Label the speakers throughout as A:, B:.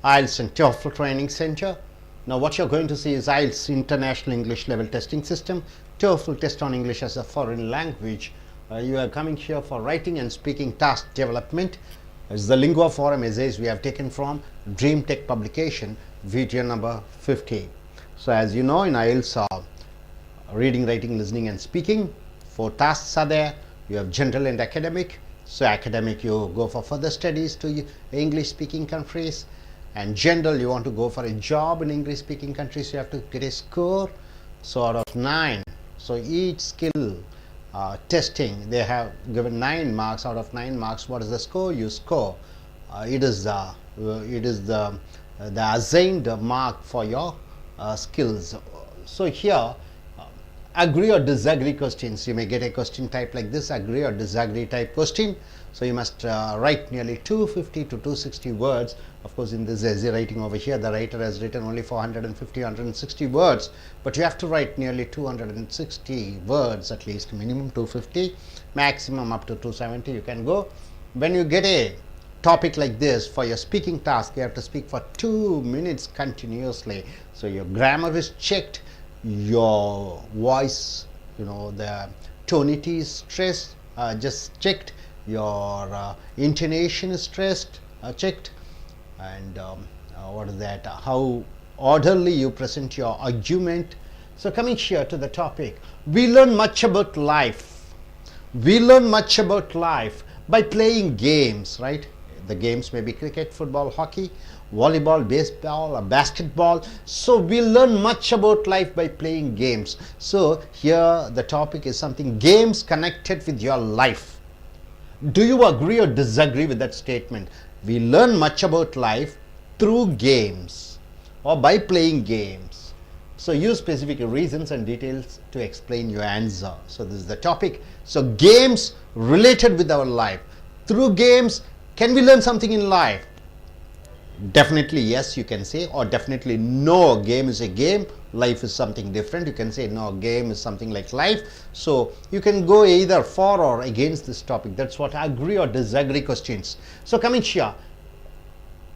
A: I.E.L.T.S and Toefl Training Center. Now what you're going to see is I.E.L.T.S International English Level Testing System, Toefl Test on English as a Foreign Language. You are coming here for writing and speaking task development. As the Lingua Forum essays we have taken from Dream Tech publication, video number 50. So as you know, in I.E.L.T.S reading, writing, listening and speaking, 4 tasks are there. You have general and academic. So academic, you go for further studies to English speaking countries, and general, you want to go for a job in English speaking countries, you have to get a score. So out of 9, so each skill testing, they have given 9 marks. Out of 9 marks, what is the score you score? It is the assigned mark for your skills. So here, agree or disagree questions. You may get a question type like this, agree or disagree type question. So you must write nearly 250 to 260 words. Of course, in this essay writing over here, the writer has written only 450, 160 words, but you have to write nearly 260 words, at least minimum 250, maximum up to 270 you can go. When you get a topic like this for your speaking task, you have to speak for 2 minutes continuously. So your grammar is checked, your voice, the tonality is stressed, just checked, your intonation is stressed, checked, and what is that, how orderly you present your argument. So coming here to the topic, we learn much about life. We learn much about life by playing games, right? The games may be cricket, football, hockey, volleyball, baseball, or basketball. So we learn much about life by playing games. So here the topic is something, games connected with your life. Do you agree or disagree with that statement? We learn much about life through games or by playing games. So use specific reasons and details to explain your answer. So this is the topic. So games related with our life. Through games, can we learn something in life? Definitely yes, you can say, or definitely no, game is a game, life is something different. You can say no, game is something like life. So you can go either for or against this topic. That's what agree or disagree questions. So coming here,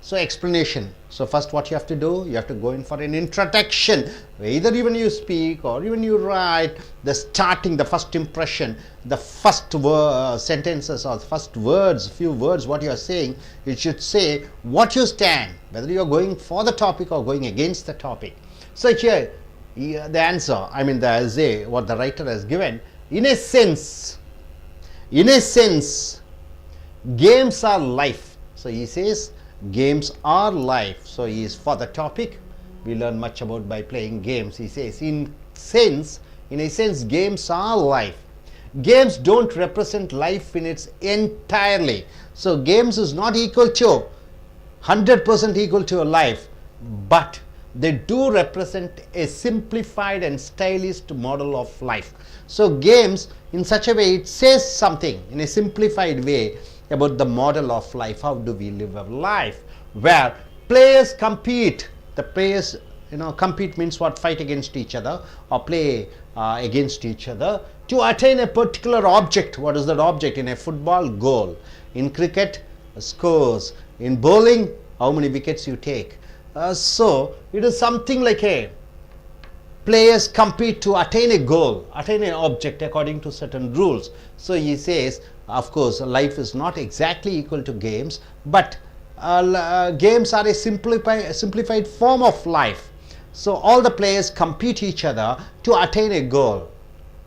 A: so explanation. So first what you have to do, you have to go in for an introduction. Either even you speak or even you write, the starting, the first impression, the first sentences or the first words, few words what you are saying, it should say what you stand, whether you are going for the topic or going against the topic. So here the answer, I mean the essay, what the writer has given, in a sense, games are life. So he says games are life. So he is for the topic, we learn much about by playing games. He says in a sense games are life. Games don't represent life in its entirely. So games is not equal to 100% equal to a life, but they do represent a simplified and stylized model of life. So games in such a way, it says something in a simplified way about the model of life. How do we live our life? Where players compete. The players, compete means what? Fight against each other or play against each other to attain a particular object. What is that object? In a football, goal. In cricket, scores. In bowling, how many wickets you take. So it is something like a players compete to attain a goal, attain an object according to certain rules. So he says, of course, life is not exactly equal to games, but games are a simplified form of life. So all the players compete each other to attain a goal.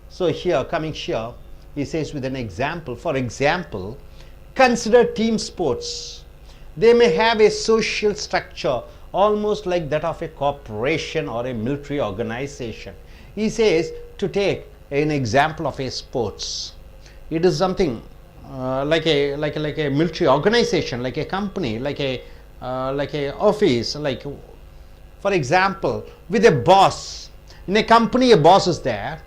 A: So here, coming here, he says with an example. For example, consider team sports. They may have a social structure almost like that of a corporation or a military organization. He says to take an example of a sports. It is something like a military organization, like a company, like a office, like for example, with a boss. In a company, a boss is there.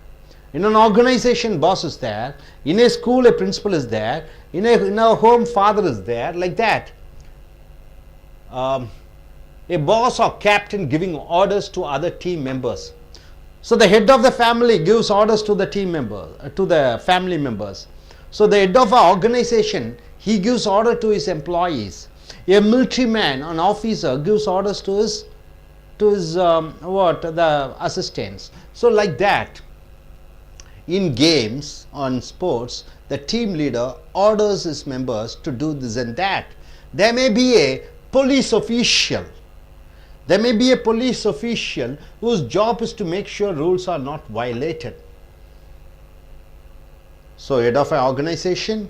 A: In an organization, boss is there. In a school, a principal is there. In a home, father is there. Like that. A boss or captain giving orders to other team members. So the head of the family gives orders to the team member, to the family members. So the head of an organization, he gives order to his employees. A military man, an officer, gives orders to his the assistants. So like that, in games, on sports, the team leader orders his members to do this and that. There may be a police official. There may be a police official whose job is to make sure rules are not violated. So head of an organization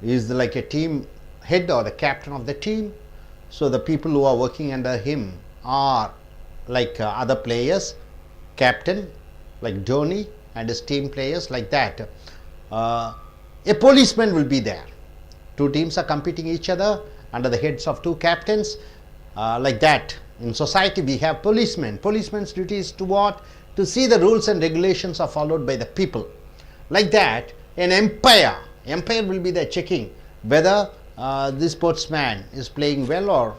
A: is like a team head or the captain of the team. So the people who are working under him are like other players, captain like Dhoni and his team players like that. A policeman will be there. Two teams are competing each other under the heads of two captains like that. In society we have policemen. Policemen's duty is to what? To see the rules and regulations are followed by the people. Like that, an umpire will be there checking whether this sportsman is playing well or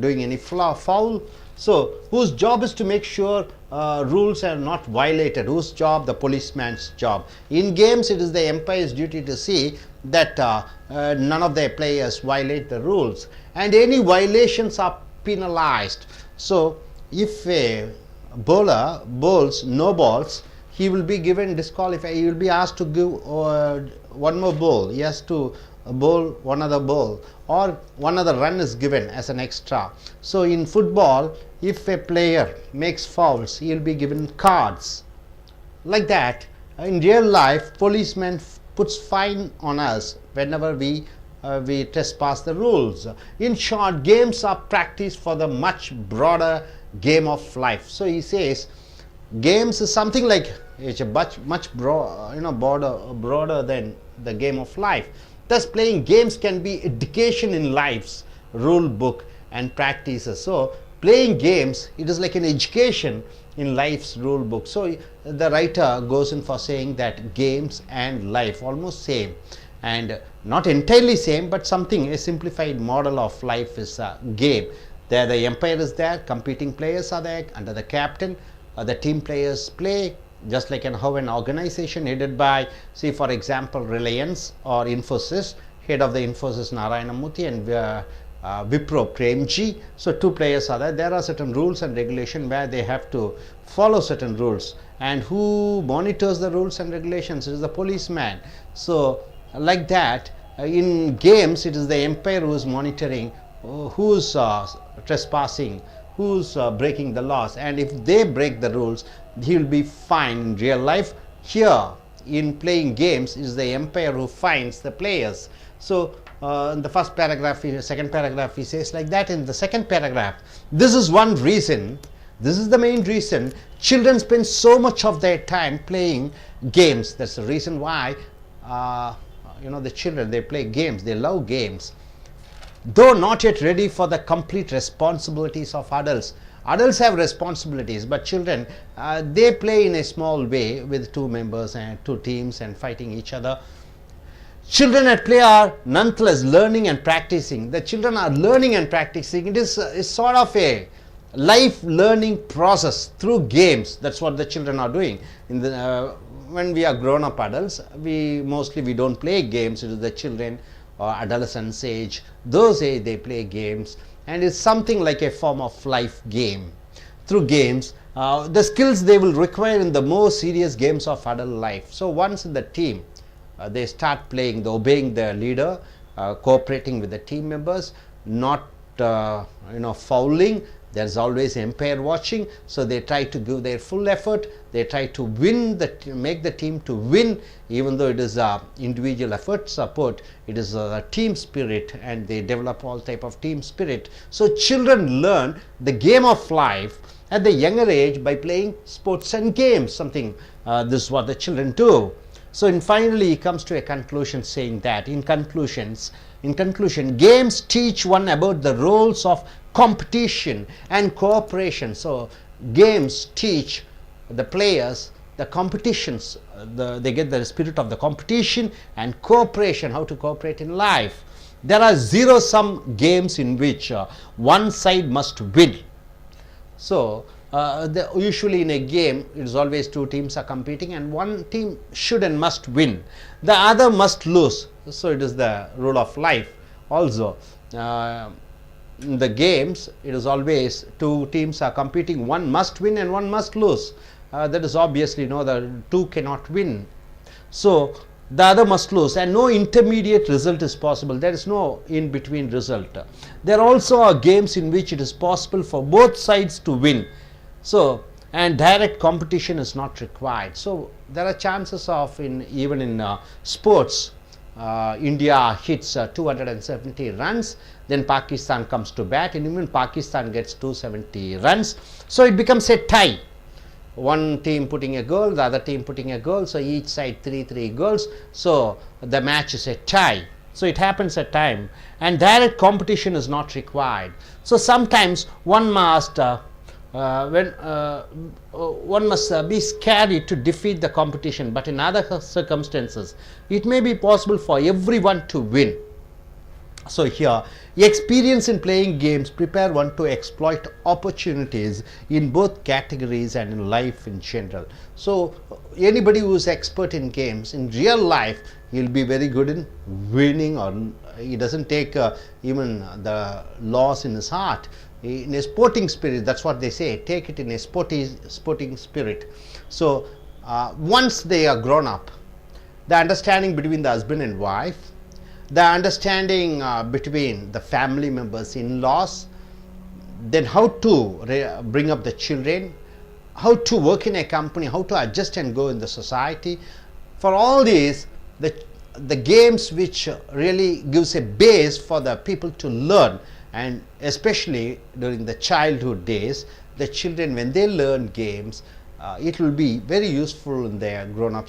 A: doing any foul. So whose job is to make sure rules are not violated? Whose job? The policeman's job. In games, it is the umpire's duty to see that none of their players violate the rules, and any violations are penalized. So if a bowler bowls no balls, he will be given disqualified. He will be asked to give one more ball. He has to bowl one other ball, or one other run is given as an extra. So in football, if a player makes fouls, he will be given cards. Like that, in real life, policeman puts fine on us whenever we trespass the rules. In short, games are practiced for the much broader game of life. So he says, games is something like it's a much broader than the game of life. Thus, playing games can be education in life's rule book and practices. So, playing games, it is like an education in life's rule book. So, the writer goes in for saying that games and life almost same, and not entirely same, but something, a simplified model of life is a game. There the umpire is there, competing players are there, under the captain, the team players play. Just like how an organization headed by, say for example, Reliance or Infosys, head of the Infosys Narayana Murthy and Wipro Premji. So two players are there. There are certain rules and regulation where they have to follow certain rules, and who monitors the rules and regulations? It is the policeman. So like that, in games, it is the umpire who is monitoring who's trespassing, who's breaking the laws, and if they break the rules, he will be fined. In real life, here in playing games, is the umpire who fines the players. So in the first paragraph, in the second paragraph, he says like that. In the second paragraph, this is one reason, this is the main reason children spend so much of their time playing games. That's the reason why the children, they play games, they love games, though not yet ready for the complete responsibilities of adults. Adults have responsibilities, but children, they play in a small way with two members and two teams and fighting each other. Children at play are nonetheless learning and practicing. The children are learning and practicing. It is sort of a life learning process through games. That's what the children are doing. When we are grown up adults, we don't play games. It is the children or adolescence age, those age they play games, and it's something like a form of life game. Through games, the skills they will require in the more serious games of adult life. So once in the team, they start playing, obeying their leader, cooperating with the team members, not fouling. There's always umpire watching, so they try to give their full effort. They try to win, make the team to win, even though it is individual effort support. It is a team spirit, and they develop all type of team spirit. So children learn the game of life at the younger age by playing sports and games. This is what the children do. So finally he comes to a conclusion saying that in conclusion, games teach one about the roles of competition and cooperation. So games teach the players the competitions, they get the spirit of the competition and cooperation, how to cooperate in life. There are zero-sum games in which one side must win. So usually in a game, it is always two teams are competing, and one team should and must win. The other must lose. So it is the rule of life also. in the games, it is always two teams are competing, one must win and one must lose. That is obviously, the two cannot win. So the other must lose, and no intermediate result is possible. There is no in between result. There also are games in which it is possible for both sides to win. So, and direct competition is not required. So there are chances of, even in sports, India hits 270 runs, then Pakistan comes to bat, and even Pakistan gets 270 runs. So it becomes a tie. One team putting a goal, the other team putting a goal, so each side 3 goals. So the match is a tie. So it happens at time, and direct competition is not required. So sometimes one must be scary to defeat the competition, but in other circumstances it may be possible for everyone to win. So here, experience in playing games prepare one to exploit opportunities in both categories and in life in general. So anybody who is expert in games in real life, he'll be very good in winning, or he doesn't take even the loss in his heart. In a sporting spirit, that's what they say, take it in a sporting spirit. So once they are grown up, the understanding between the husband and wife, the understanding between the family members, in-laws, then how to bring up the children, how to work in a company, how to adjust and go in the society. For all these, the games which really gives a base for the people to learn, and especially during the childhood days, the children, when they learn games, it will be very useful in their grown up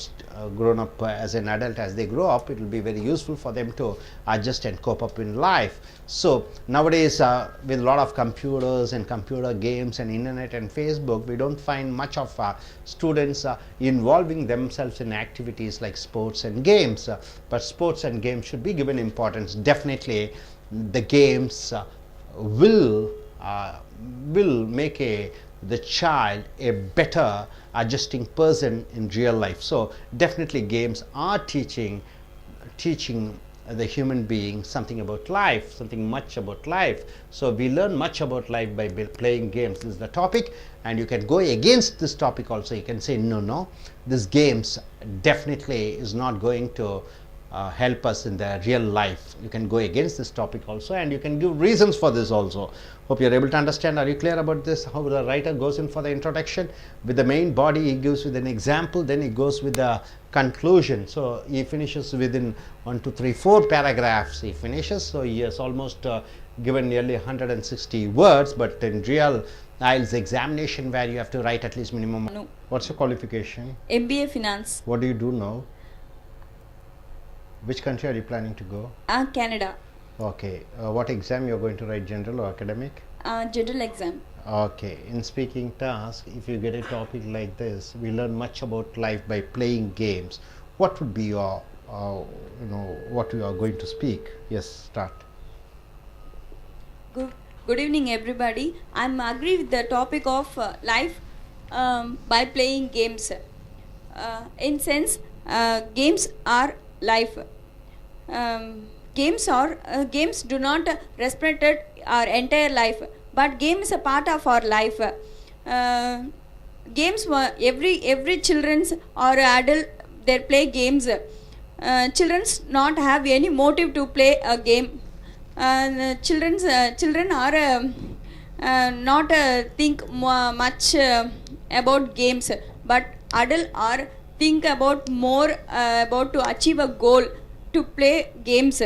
A: as an adult. As they grow up, it will be very useful for them to adjust and cope up in life. So nowadays, with a lot of computers and computer games and internet and Facebook, we don't find much of students involving themselves in activities like sports and games. But sports and games should be given importance. Definitely the games will make the child a better adjusting person in real life. So definitely games are teaching the human being something about life, something much about life. So we learn much about life by playing games. This is the topic, and you can go against this topic also. You can say no, this games definitely is not going to help us in the real life. You can go against this topic also, and you can give reasons for this also. Hope you are able to understand. Are you clear about this? How the writer goes in for the introduction with the main body, he gives with an example, then he goes with the conclusion. So he finishes within 1, 2, 3, 4 paragraphs. He finishes. So he has almost given nearly 160 words. But in real I.E.L.T.S examination, where you have to write at least minimum.
B: No.
A: What's your qualification?
B: MBA Finance.
A: What do you do now? Which country are you planning to go?
B: Canada.
A: Okay. What exam you are going to write, general or academic?
B: General exam.
A: Okay. In speaking task, if you get a topic like this, we learn much about life by playing games. What would be your, what you are going to speak? Yes, start.
B: Good evening, everybody. I'm agree with the topic of life by playing games. In sense, games are life. Games do not represent our entire life, but game is a part of our life. Games, every children's or adult, they play games. Children's not have any motive to play a game. Children are not think much about games, but adult are think about more about to achieve a goal to play games.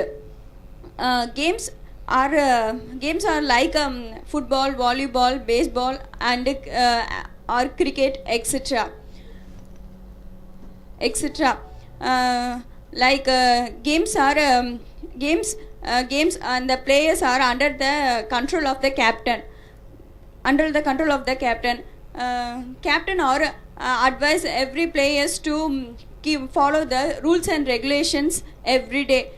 B: Games are like football, volleyball, baseball, and or cricket, etc. Games and the players are under the control of the captain. Captain or advise every players to follow the rules and regulations every day.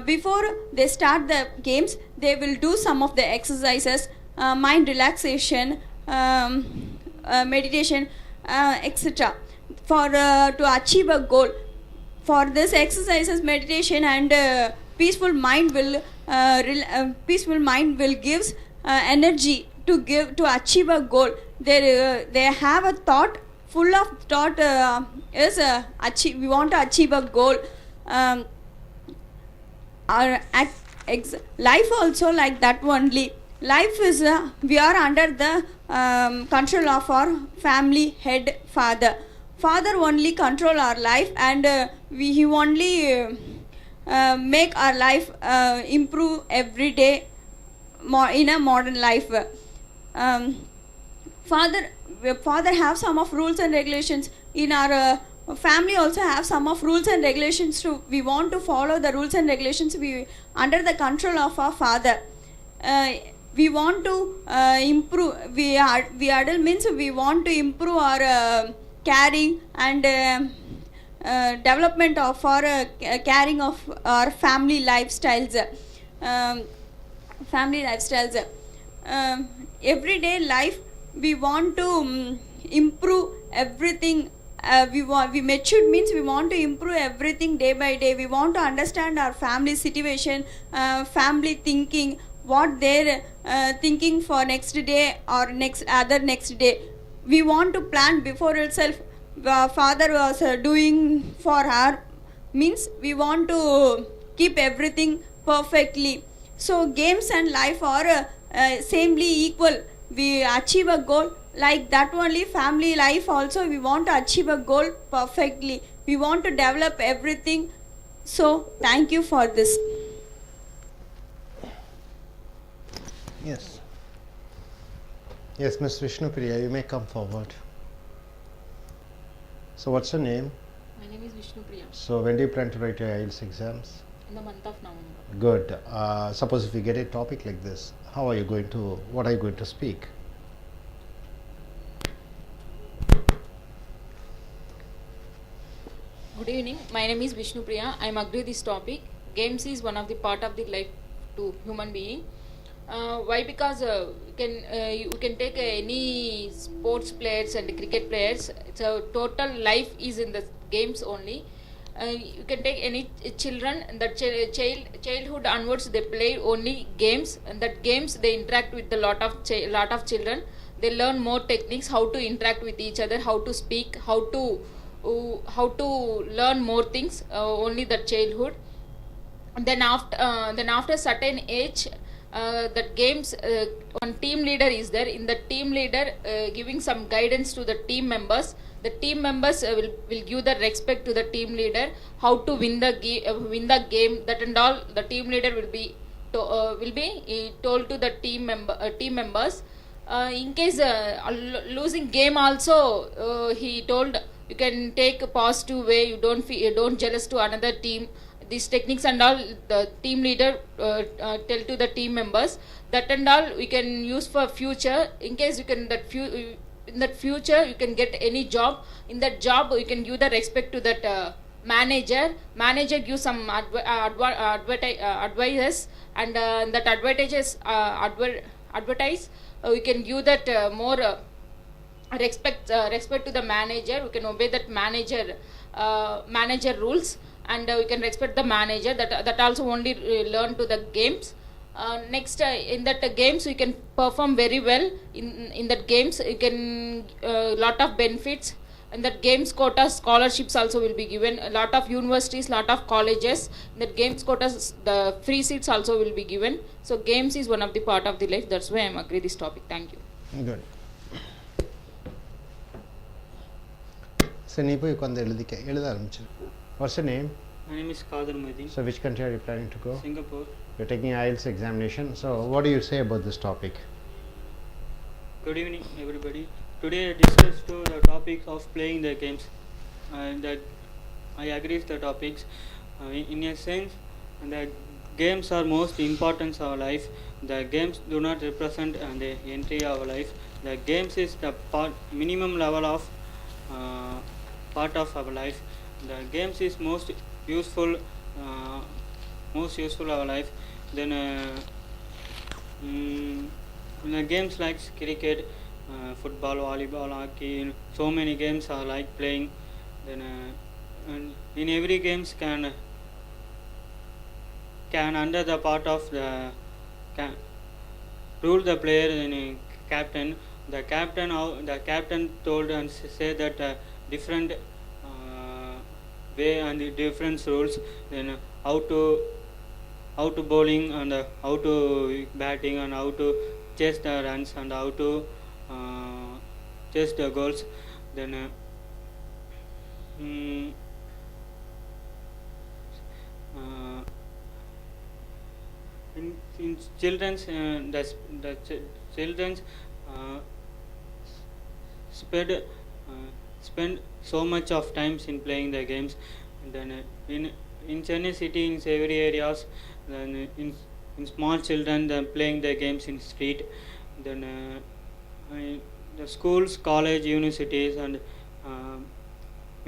B: Before they start the games, they will do some of the exercises, mind relaxation, meditation, etc. for to achieve a goal. For this exercises, meditation and peaceful mind will gives energy to achieve a goal. They have a thought full of thought is achieve. We want to achieve a goal. Our life also like that only. Life is we are under the control of our family head father. Father only control our life, and he only make our life improve every day in a modern life. Father have some of rules and regulations. In our family also have some of rules and regulations too. We want to follow the rules and regulations. We under the control of our father. We want to improve. We adult means we want to improve our caring and development of our caring of our family lifestyles. Family lifestyles. Everyday life we want to improve everything. We matured means we want to improve everything day by day. We want to understand our family situation, family thinking, what they're thinking for next day or next day. We want to plan before itself. Father was doing for her means we want to keep everything perfectly. So games and life are samely equal. We achieve a goal like that only. Family life also we want to achieve a goal perfectly. We want to develop everything. So thank you for this.
A: Yes. Yes, Ms. Vishnupriya, you may come forward. So what's your name?
C: My name is Vishnupriya.
A: So when do you plan to write your IELTS exams?
C: In the month of November.
A: Good. Suppose if you get a topic like this, what are you going to speak?
C: Good evening. My name is Vishnupriya. I am agree this topic. Games is one of the part of the life to human being. Why? Because you can take any sports players and cricket players. So total life is in the games only. You can take any children. That childhood onwards they play only games, and that games they interact with a lot of children. They learn more techniques, how to interact with each other, how to speak, how to learn more things. Only the childhood. And then after certain age. That games one team leader is there. In the team leader giving some guidance to the team members. The team members will give the respect to the team leader, how to win the game, that and all. The team leader will be told to the team members. In case losing game also, he told you can take a positive way. You don't jealous to another team. These techniques and all the team leader tell to the team members. That and all we can use for future. In case you can in that future you can get any job. In that job you can give the respect to that manager. Manager gives some advices, and that advertise. We can give that more respect to the manager. We can obey that manager rules, and we can respect the manager. That also only learn to the games. Next in that games we can perform very well. In that games you can lot of benefits. In that games quota scholarships also will be given. A lot of universities, lot of colleges. In that games quotas the free seats also will be given. So games is one of the part of the life. That's why I am agree this topic. Thank you.
A: Good. So Nipu, you can what's your name?
D: My name is Kadir Muhyiddin.
A: So which country are you planning to go?
D: Singapore.
A: You're taking IELTS examination. So what do you say about this topic?
D: Good evening, everybody. Today I discussed the topic of playing the games. That I agree with the topics. In a sense, the games are most important in our life. The games do not represent the entry of our life. The games is the minimum level of part of our life. The games is most useful our life. Then the games like cricket, football, volleyball, hockey, so many games are like playing. Then and in every games can can under the part of the rule the player in captain. The captain told and say that different way and the different rules, then how to bowling and how to batting and how to chase the runs and how to chase the goals. Then in children's children's spend so much of times in playing the games. And then in Chennai city, in every areas, then in small children then playing the games in street. Then the schools, college, universities, and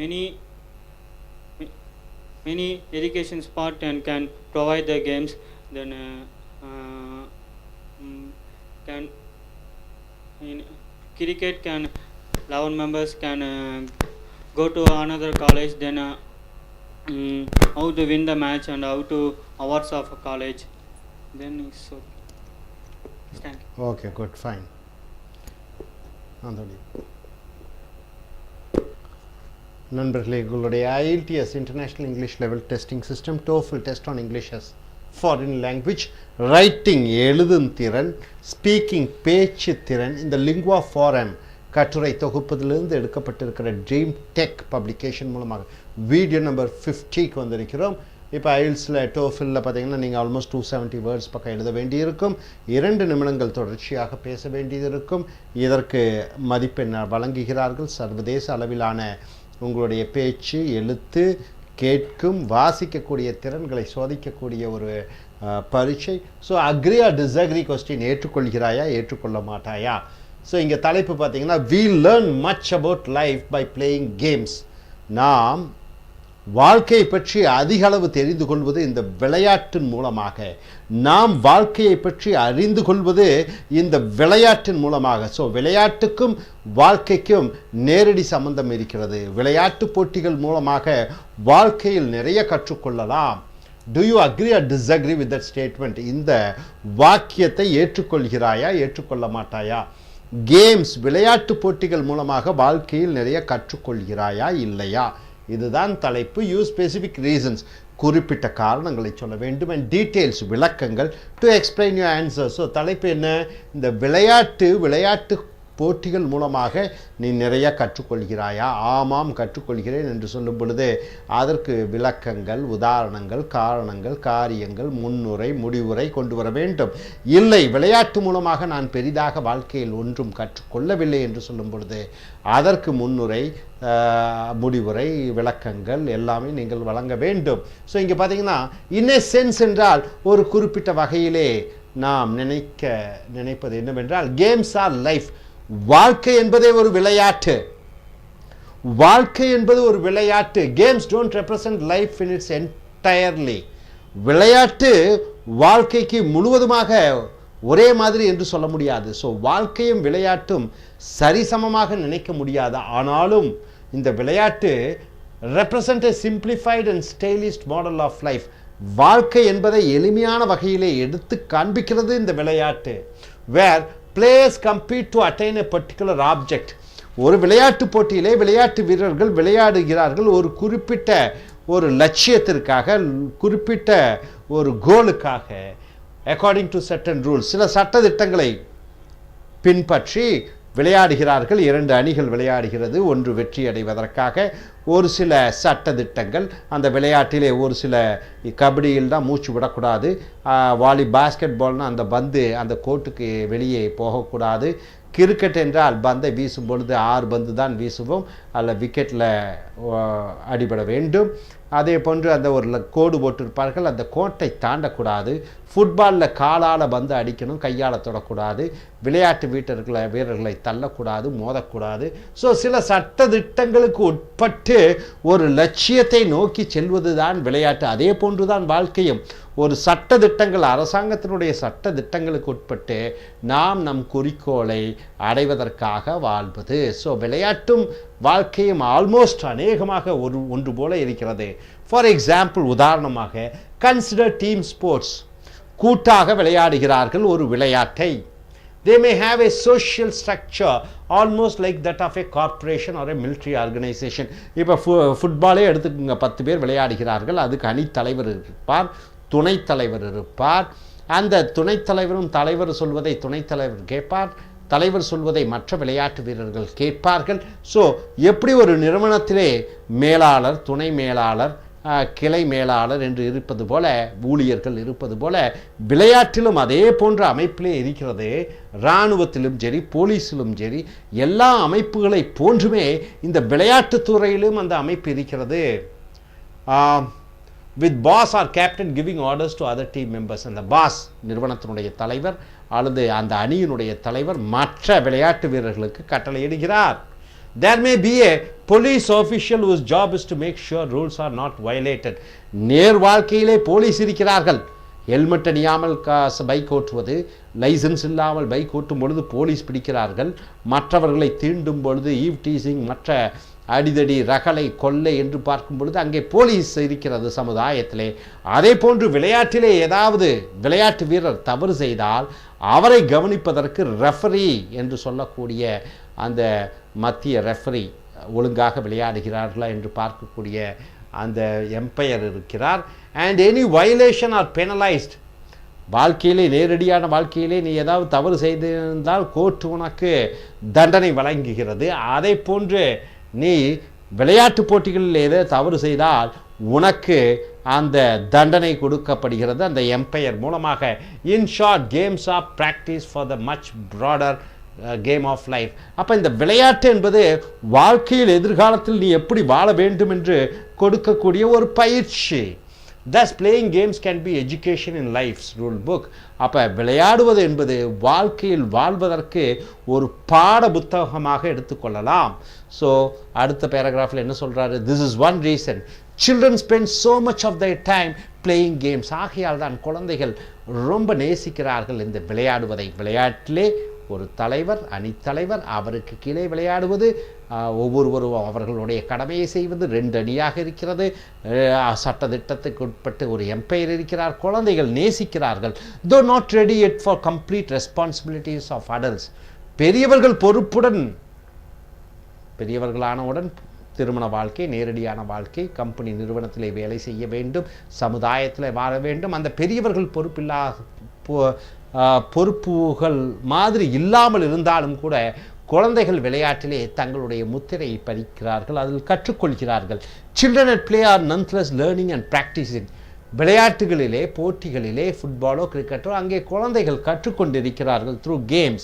D: many education sport and can provide the games. Then can in cricket can 11 members can go to another college, then how to win the match and how to awards of a college. Then so thank you.
A: Okay, good, fine. நண்பர்களே, உங்களுடைய I.E.L.T.S international English level testing system, TOEFL test on English as foreign language, writing எழுதும் திறன், speaking பேச்சு திறன், இந்த lingua forum கட்டுரை தொகுப்பதிலிருந்து எடுக்கப்பட்டிருக்கிற ட்ரீம் டெக் பப்ளிகேஷன் மூலமாக வீடியோ நம்பர் 50க்கு வந்திருக்கிறோம். இப்போ ஐஎல்ஸில் டோஃபிலில் பார்த்தீங்கன்னா நீங்கள் ஆல்மோஸ்ட் 270 வேர்ட்ஸ் பக்கம் எழுத வேண்டியிருக்கும். 2 நிமிடங்கள் தொடர்ச்சியாக பேச வேண்டியது இருக்கும். இதற்கு மதிப்பெண் வழங்குகிறார்கள். சர்வதேச அளவிலான உங்களுடைய பேச்சு, எழுத்து, கேட்கும், வாசிக்கக்கூடிய திறன்களை சோதிக்கக்கூடிய ஒரு பரீட்சை. So agree or disagree question, ஏற்றுக்கொள்கிறாயா ஏற்றுக்கொள்ள மாட்டாயா. ஸோ இங்கே தலைப்பு பார்த்தீங்கன்னா we learn much about life by playing games. நாம் வாழ்க்கையை பற்றி அதிக அளவு தெரிந்து கொள்வது இந்த விளையாட்டின் மூலமாக. நாம் வாழ்க்கையை பற்றி அறிந்து கொள்வது இந்த விளையாட்டின் மூலமாக. ஸோ விளையாட்டுக்கும் வாழ்க்கைக்கும் நேரடி சம்பந்தம் இருக்கிறது. விளையாட்டு போட்டிகள் மூலமாக வாழ்க்கையில் நிறைய கற்றுக்கொள்ளலாம். Do you agree or disagree with that statement? இந்த வாக்கியத்தை ஏற்றுக்கொள்கிறாயா ஏற்றுக்கொள்ள மாட்டாயா. கேம்ஸ், விளையாட்டு போட்டிகள் மூலமாக வாழ்க்கையில் நிறைய கற்றுக்கொள்கிறாயா இல்லையா. இதுதான் தலைப்பு. யூஸ் ஸ்பெசிஃபிக் ரீசன்ஸ், குறிப்பிட்ட காரணங்களை சொல்ல வேண்டும். அண்ட் டீட்டெயில்ஸ், விளக்கங்கள் to explain your answer. So தலைப்பு என்ன? இந்த விளையாட்டு போட்டிகள் மூலமாக நீ நிறைய கற்றுக்கொள்கிறாயா. ஆமாம் கற்றுக்கொள்கிறேன் என்று சொல்லும் பொழுது அதற்கு விளக்கங்கள், உதாரணங்கள், காரணங்கள், காரியங்கள், முன்னுரை, முடிவுரை கொண்டு வர வேண்டும். இல்லை, விளையாட்டு மூலமாக நான் பெரிதாக வாழ்க்கையில் ஒன்றும் கற்றுக்கொள்ளவில்லை என்று சொல்லும் பொழுது அதற்கு முன்னுரை, முடிவுரை, விளக்கங்கள் எல்லாமே நீங்கள் வழங்க வேண்டும். ஸோ இங்கே பார்த்தீங்கன்னா இன் எ சென்ஸ் என்றால் ஒரு குறிப்பிட்ட வகையிலே நாம் நினைப்பது என்னவென்றால் கேம்ஸ் ஆர் லைஃப். வாழ்க்கை என்பதே ஒரு விளையாட்டு. வாழ்க்கை என்பது ஒரு விளையாட்டு. Games don't represent life in it's entirely. விளையாட்டு வாழ்க்கைக்கு முழுவதுமாக ஒரே மாதிரி என்று சொல்ல முடியாது. ஸோ வாழ்க்கையும் விளையாட்டும் சரிசமமாக நினைக்க முடியாது. ஆனாலும் இந்த விளையாட்டு represent a simplified and stylised model of life. வாழ்க்கை என்பதை எளிமையான வகையிலே எடுத்து காண்பிக்கிறது இந்த விளையாட்டு. வேர் players compete to attain a particular object. ஒரு விளையாட்டு போட்டியிலே விளையாட்டு வீரர்கள் விளையாடுகிறார்கள் ஒரு குறிப்பிட்ட ஒரு லட்சியத்திற்காக, குறிப்பிட்ட ஒரு கோலுக்காக. according to certain rules, சில சட்ட திட்டங்களை பின்பற்றி விளையாடுகிறார்கள். 2 அணிகள் விளையாடுகிறது. ஒன்று வெற்றி அடைவதற்காக. ஒரு சில சட்ட திட்டங்கள் அந்த விளையாட்டிலே, ஒரு சில கபடியில் தான் மூச்சு விடக்கூடாது. பாஸ்கெட் பால்னால் அந்த பந்து அந்த கோட்டுக்கு வெளியே போகக்கூடாது. கிரிக்கெட் என்றால் பந்தை வீசும் பொழுது 6 பந்து தான் வீசுவோம், அதில் விக்கெட்டில் அடிபட வேண்டும். அதே போன்று அந்த ஒரு கோடு போட்டிருப்பார்கள், அந்த கோட்டை தாண்டக்கூடாது. ஃபுட்பாலில் காலால் பந்து அடிக்கணும், கையால் தொடக்கூடாது. விளையாட்டு வீரர்களை தள்ளக்கூடாது, மோதக்கூடாது. ஸோ சில சட்ட திட்டங்களுக்கு உட்பட்டு ஒரு லட்சியத்தை நோக்கி செல்வது தான் விளையாட்டு. அதே போன்று தான் வாழ்க்கையும். ஒரு சட்ட திட்டங்கள், அரசாங்கத்தினுடைய சட்ட திட்டங்களுக்கு உட்பட்டு நாம் நம் குறிக்கோளை அடைவதற்காக வாழ்வது. ஸோ விளையாட்டும் வாழ்க்கையும் ஆல்மோஸ்ட் அநேகமாக ஒன்று போல இருக்கிறது. ஃபார் எக்ஸாம்பிள், உதாரணமாக கன்சிடர் டீம் ஸ்போர்ட்ஸ். கூட்டாக விளையாடுகிறார்கள் ஒரு விளையாட்டை. They may have a social structure almost like that of a corporation or a military organization. இப்போ ஃபுட்பாலே எடுத்துக்கோங்க, 10 பேர் விளையாடுகிறார்கள். அதுக்கு அணி தலைவர் இருப்பார், துணைத் தலைவர் இருப்பார். அந்த துணைத் தலைவரும் தலைவர் சொல்வதை துணைத் தலைவர் கேட்பார், தலைவர் சொல்வதை மற்ற விளையாட்டு வீரர்கள் கேட்பார்கள். ஸோ எப்படி ஒரு நிறுவனத்திலே மேலாளர், துணை மேலாளர், கிளை மேலாளர் என்று இருப்பது போல, ஊழியர்கள் இருப்பது போல, விளையாட்டிலும் அதே போன்ற அமைப்பிலே இருக்கிறது. இராணுவத்திலும் சரி, போலீஸிலும் சரி, எல்லா அமைப்புகளை போன்றுமே இந்த விளையாட்டு துறையிலும் அந்த அமைப்பு இருக்கிறது. With boss or captain giving orders to other team members. அந்த பாஸ் நிறுவனத்தினுடைய தலைவர் அல்லது அந்த அணியினுடைய தலைவர் மற்ற விளையாட்டு வீரர்களுக்கு கட்டளையிடுகிறார். There may be a police official whose job is to make sure rules are not violated. நேர் வாழ்க்கையிலே போலீஸ் இருக்கிறார்கள். ஹெல்மெட் அணியாமல் பைக் ஓட்டுவது, லைசன்ஸ் இல்லாமல் பைக் ஓட்டும் பொழுது போலீஸ் பிடிக்கிறார்கள். மற்றவர்களை தீண்டும் பொழுது ஈவ் டீசிங், மற்ற அடிதடி, ரகளை, கொள்ளை என்று பார்க்கும் பொழுது அங்கே போலீஸ் இருக்கிறது சமுதாயத்திலே. அதே போன்று விளையாட்டிலே ஏதாவது விளையாட்டு வீரர் தவறு செய்தால் அவரை கவனிப்பதற்கு ரெஃபரி என்று சொல்லக்கூடிய அந்த மத்திய ரெஃபரி, ஒழுங்காக விளையாடுகிறார்களா என்று பார்க்கக்கூடிய அந்த எம்பையர் இருக்கிறார். And any violation are penalised. வாழ்க்கையிலே, நேரடியான வாழ்க்கையிலே நீ ஏதாவது தவறு செய்திருந்தால் கோர்ட் உனக்கு தண்டனை வழங்குகிறது. அதை போன்று நீ விளையாட்டு போட்டிகளில் ஏதாவது தவறு செய்தால் உனக்கு அந்த தண்டனை கொடுக்கப்படுகிறது அந்த எம்பையர் மூலமாக. In short, games are practice for the much broader game of life. அப்போ இந்த விளையாட்டு என்பது வாழ்க்கையில் எதிர்காலத்தில் நீ எப்படி வாழ வேண்டும் என்று கொடுக்கக்கூடிய ஒரு பயிற்சி. Thus playing games can be education in life's rule book. அப்போ விளையாடுவது என்பது வாழ்க்கையில் வாழ்வதற்கு ஒரு பாட புத்தகமாக எடுத்துக்கொள்ளலாம். ஸோ அடுத்த பேராகிராஃபில் என்ன சொல்கிறாரு? This is one reason children spend so much of their time playing games. ஆகையால் தான் குழந்தைகள் ரொம்ப நேசிக்கிறார்கள் இந்த விளையாடுவதை. விளையாட்டிலே ஒரு தலைவர், அணித்தலைவர், அவருக்கு கீழே விளையாடுவது, ஒவ்வொருவரும் அவர்களுடைய கடமையை செய்வது, 2 அணியாக இருக்கிறது, சட்ட திட்டத்துக்கு உட்பட்டு ஒரு எம்பையர் இருக்கிறார். குழந்தைகள் நேசிக்கிறார்கள். though not ready yet for complete responsibilities of adults. பெரியவர்கள் பொறுப்புடன், பெரியவர்களானவுடன் திருமண வாழ்க்கை, நேரடியான வாழ்க்கை, கம்பெனி நிறுவனத்திலே வேலை செய்ய வேண்டும், சமுதாயத்தில் வாழ வேண்டும். அந்த பெரியவர்கள் பொறுப்புகள் மாதிரி இல்லாமல் இருந்தாலும் கூட குழந்தைகள் விளையாட்டிலே தங்களுடைய முத்திரையை பதிக்கிறார்கள், அதில் கற்றுக்கொள்கிறார்கள். Children at play are nonetheless learning and practicing. விளையாட்டுகளிலே, போட்டிகளிலே, ஃபுட்பாலோ கிரிக்கெட்டோ அங்கே குழந்தைகள் கற்றுக்கொண்டிருக்கிறார்கள் through games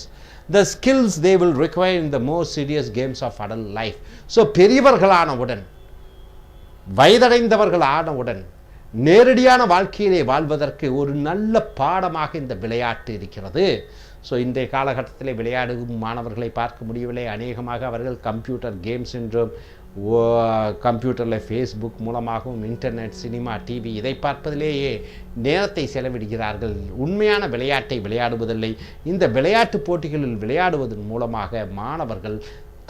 A: the skills they will require in the more serious games of adult life. So பெரியவர்களானவுடன், வயதடைந்தவர்கள் ஆனவுடன் நேரடியான வாழ்க்கையிலே வாழ்வதற்கு ஒரு நல்ல பாடமாக இந்த விளையாட்டு இருக்கிறது. ஸோ இன்றைய காலகட்டத்திலே விளையாடும் மாணவர்களை பார்க்க முடியவில்லை. அநேகமாக அவர்கள் கம்ப்யூட்டர் கேம்ஸ் என்றும், கம்ப்யூட்டரில் ஃபேஸ்புக் மூலமாகவும், இன்டர்நெட், சினிமா, டிவி இதை பார்ப்பதிலேயே நேரத்தை செலவிடுகிறார்கள். உண்மையான விளையாட்டை விளையாடுவதில்லை. இந்த விளையாட்டு போட்டிகளில் விளையாடுவதன் மூலமாக மாணவர்கள்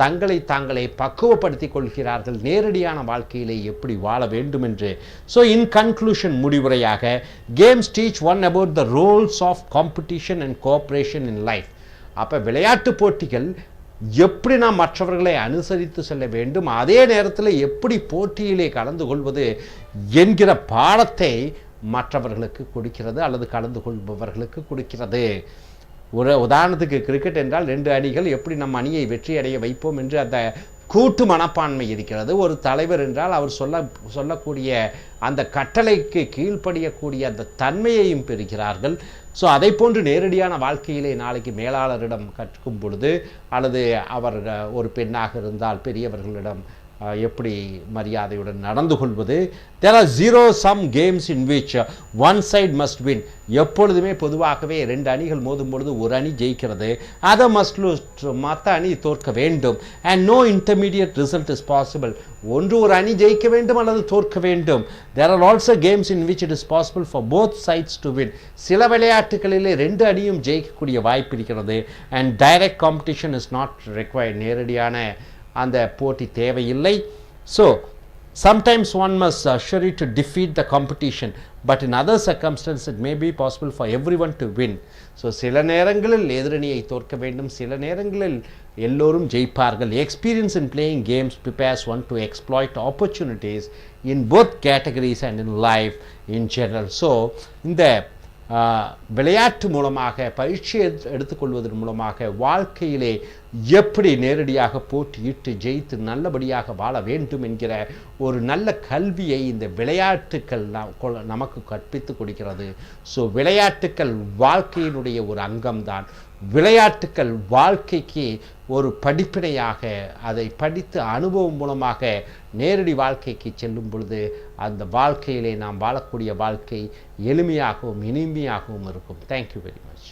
A: தங்களை தாங்களே பக்குவப்படுத்திக் கொள்கிறார்கள் நேரடியான வாழ்க்கையிலே எப்படி வாழ வேண்டும் என்று. ஸோ இன் கன்க்ளூஷன், முடிவுரையாக, games teach one about the roles of competition and cooperation in life. அப்போ விளையாட்டு போட்டிகள் எப்படி நாம் மற்றவர்களை அனுசரித்து செல்ல வேண்டும், அதே நேரத்தில் எப்படி போட்டியிலே கலந்து கொள்வது என்கிற பாடத்தை மற்றவர்களுக்கு கொடுக்கிறது அல்லது கலந்து கொள்பவர்களுக்கு கொடுக்கிறது. ஒரு உதாரணத்துக்கு கிரிக்கெட் என்றால் 2 அணிகள், எப்படி நம் அணியை வெற்றி அடைய வைப்போம் என்று அந்த கூட்டு மனப்பான்மை இருக்கிறது. ஒரு தலைவர் என்றால் அவர் சொல்லக்கூடிய அந்த கட்டளைக்கு கீழ்ப்படியக்கூடிய அந்த தன்மையையும் பெறுகிறார்கள். ஸோ அதை போன்று நேரடியான வாழ்க்கையிலே நாளைக்கு மேலாளரிடம் கற்கும் பொழுது, அல்லது அவர் ஒரு பெண்ணாக இருந்தால் பெரியவர்களிடம் எப்படி மரியாதையுடன் நடந்து கொள்வது. there are zero sum games in which one side must win. எப்பொழுதுமே பொதுவாகவே 2 அணிகள் மோதும் பொழுது ஒரு அணி ஜெயிக்கிறது, அதை must lose, மற்ற அணி தோற்க வேண்டும். and no intermediate result is possible. ஒன்று ஒரு அணி ஜெயிக்க வேண்டும் அல்லது தோற்க வேண்டும். there are also games in which it is possible for both sides to win. சில விளையாட்டுகளிலே 2 அணியும் ஜெயிக்கக்கூடிய வாய்ப்பு இருக்கிறது. and direct competition is not required. நேரடியான அந்த போட்டி தேவையில்லை. So sometimes one must surely to defeat the competition, but in other circumstances it may be possible for everyone to win. So சில நேரங்களில் எதிரணியை தோற்க வேண்டும், சில நேரங்களில் எல்லோரும் ஜெயிப்பார்கள். Experience in playing games prepares one to exploit opportunities in both categories and in life in general. So இந்த விளையாட்டு மூலமாக பயிற்சி எடுத்துக்கொள்வதன் மூலமாக வாழ்க்கையிலே எப்படி நேரடியாக போட்டியிட்டு ஜெயித்து நல்லபடியாக வாழ வேண்டும் என்கிற ஒரு நல்ல கல்வியை இந்த விளையாட்டுக்கள் நமக்கு கற்பித்து கொடுக்கிறது. ஸோ விளையாட்டுக்கள் வாழ்க்கையினுடைய ஒரு அங்கம்தான். விளையாட்டுக்கள் வாழ்க்கைக்கு ஒரு படிப்பினையாக அதை படித்து அனுபவம் மூலமாக நேரடி வாழ்க்கைக்கு செல்லும் பொழுது அந்த வாழ்க்கையிலே நாம் வாழக்கூடிய வாழ்க்கை எளிமையாகவும் இனிமையாகவும் இருக்கும். Thank you very much.